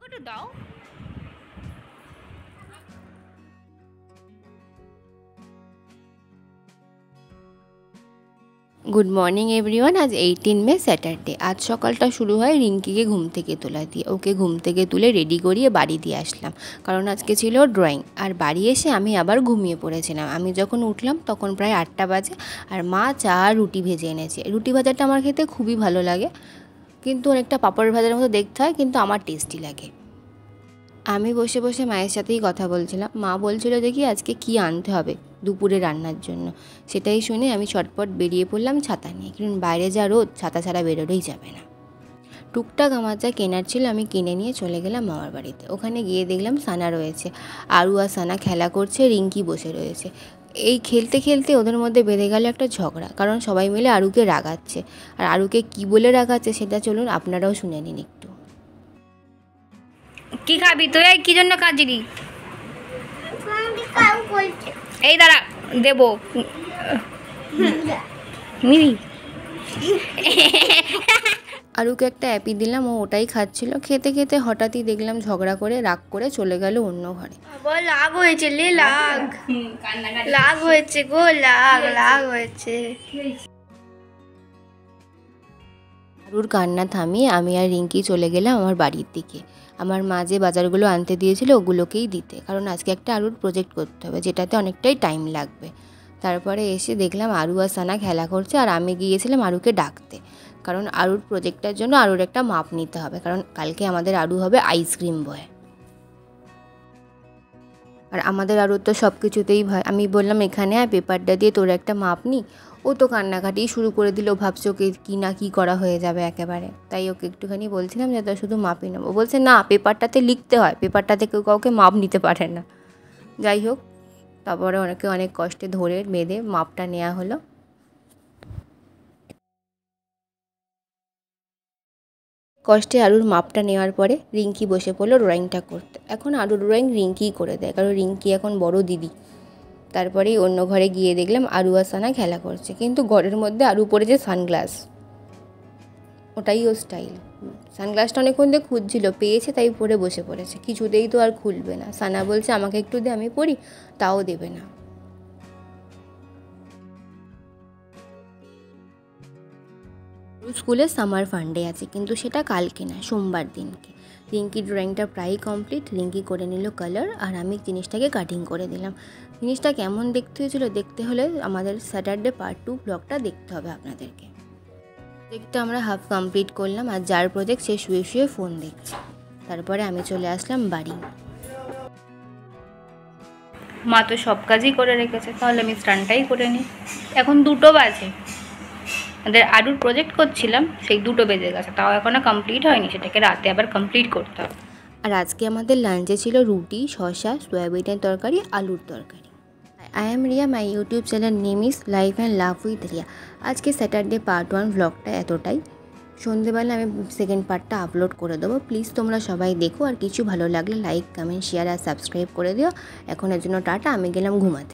একটু দাও। Good morning everyone. আজ 18 মে স্যাটারডে। আজ সকালটা শুরু হয় রিঙ্কিকে ঘুম থেকে তোলা দিয়ে। ওকে ঘুম থেকে তুলে রেডি করিয়ে বাড়ি দিয়ে আসলাম, কারণ আজকে ছিল ড্রয়িং। আর বাড়ি এসে আমি আবার ঘুমিয়ে পড়েছিলাম। আমি যখন উঠলাম তখন প্রায় 8টা বাজে। আর মা চা আর রুটি ভেজে এনেছে। রুটি ভাজাটা আমার খেতে খুবই ভালো লাগে, কিন্তু অনেকটা পাপড় ভাজার মতো দেখতে হয়, কিন্তু আমার টেস্টি লাগে। আমি বসে বসে মায়ের সাথেই কথা বলছিলাম। মা বলছিল যে কি আজকে কী আনতে হবে দুপুরে রান্নার জন্য। সেটাই শুনে আমি চটপট বেরিয়ে পড়লাম ছাতা নিয়ে, কারণ বাইরে যা রোদ, ছাতা ছাড়া বেরোলেই যাবে না। টুকটাক আমার যা কেনার ছিল আমি কিনে নিয়ে চলে গেলাম মামার বাড়িতে। ওখানে গিয়ে দেখলাম সানা রয়েছে, আরু আর সানা খেলা করছে, রিঙ্কি বসে রয়েছে। এই খেলতে খেলতে ওদের মধ্যে বেঁধে গেল একটা ঝগড়া, কারণ সবাই মিলে আরুকে রাগাচ্ছে। আর আরুকে কী বলে রাগাচ্ছে সেটা চলুন আপনারাও শুনে নিন একটু। কি খাবি তুই? কি জন্য কাজরি? এই দাঁড়া, দেবো মিরি। আরুকে একটা অ্যাপি দিলাম, ও ওটাই খাচ্ছিল। খেতে খেতে হঠাৎই দেখলাম ঝগড়া করে রাগ করে চলে গেল অন্য ঘরে। লাগ হয়েছে, লে লাগ লাগ হয়েছে গো, লাগ লাগ হয়েছে। আরুর কান্না থামিয়ে আমি আর রিঙ্কি চলে গেলাম আমার বাড়ির দিকে। আমার মা যে বাজারগুলো আনতে দিয়েছিল ওগুলোকেই দিতে, কারণ আজকে একটা আরুর প্রজেক্ট করতে হবে, যেটাতে অনেকটাই টাইম লাগবে। তারপরে এসে দেখলাম আরু আর সানা খেলা করছে, আর আমি গিয়েছিলাম আরুকে ডাকতে, কারণ আরুর প্রজেক্টটার জন্য আরুর একটা মাপ নিতে হবে, কারণ কালকে আমাদের আরু হবে আইসক্রিম বয়। আর আমাদের আরও তো সব কিছুতেই ভয়। আমি বললাম এখানে আর পেপারটা দিয়ে তোর একটা মাপ নি। ও তো কান্নাকাটি শুরু করে দিল, ভাবছে ওকে কী না কী করা হয়ে যাবে একেবারে। তাই ওকে একটুখানি বলছিলাম যে তোর শুধু মাপই নেবো। বলছে না, পেপারটাতে লিখতে হয়, পেপারটাতে কেউ কাউকে মাপ নিতে পারে না। যাই হোক, তারপরে অনেক কষ্টে ধরে বেঁধে মাপটা নেওয়া হলো। কষ্টে আরুর মাপটা নেওয়ার পরে রিঙ্কি বসে পড়লো ড্রয়িংটা করতে। এখন আরুর ড্রয়িং রিঙ্কিই করে দেয়, কারণ রিঙ্কি এখন বড় দিদি। তারপরেই অন্য ঘরে গিয়ে দেখলাম আরু আর সানা খেলা করছে, কিন্তু ঘরের মধ্যে আরু পরেছে সানগ্লাস। ওটাই ও স্টাইল। সানগ্লাসটা অনেকক্ষণ দিয়ে খুঁজছিল, পেয়েছে তাই পরে বসে পড়েছে। কিছুতেই তো আর খুলবে না। সানা বলছে আমাকে একটু দে, আমি পরি, তাও দেবে না। স্কুলে সামার ফান্ডে আছে, কিন্তু সেটা কালকে না, সোমবার দিনকে। রিঙ্কির ড্রয়িংটা প্রায় কমপ্লিট। রিঙ্কি করে নিল কালার, আর আমি জিনিসটাকে কাটিং করে দিলাম। জিনিসটা কেমন দেখতে হয়েছিল দেখতে হলে আমাদের স্যাটারডে পার্ট 2 ব্লগটা দেখতে হবে আপনাদেরকে। প্রজেক্টটা আমরা হাফ কমপ্লিট করলাম, আর যার প্রজেক্ট সে শুয়ে শুয়ে ফোন দেখছে। তারপরে আমি চলে আসলাম বাড়ি। মা তো সব কাজই করে রেখেছে, তাহলে আমি স্নানটাই করে নিই। এখন 2টো বাজে। আমাদের আরুর প্রজেক্ট করছিলাম, সেই 2টো বেজে গেছে, তাও এখনও কমপ্লিট হয়নি। সেটাকে রাতে আবার কমপ্লিট করতে হবে। আর আজকে আমাদের লাঞ্চে ছিল রুটি, শসা, সয়াবিনের তরকারি, আলুর তরকারি। I am Riya, my YouTube channel name is life and love with Riya. আজকে স্যাটারডে পার্ট 1 ভ্লগটা এতটাই। সন্ধেবেলা আমি সেকেন্ড পার্টটা আপলোড করে দেবো। প্লিজ তোমরা সবাই দেখো, আর কিছু ভালো লাগলে লাইক, কমেন্ট, শেয়ার আর সাবস্ক্রাইব করে দিও। এখনের জন্য টাটা, আমি গেলাম ঘুমাতে।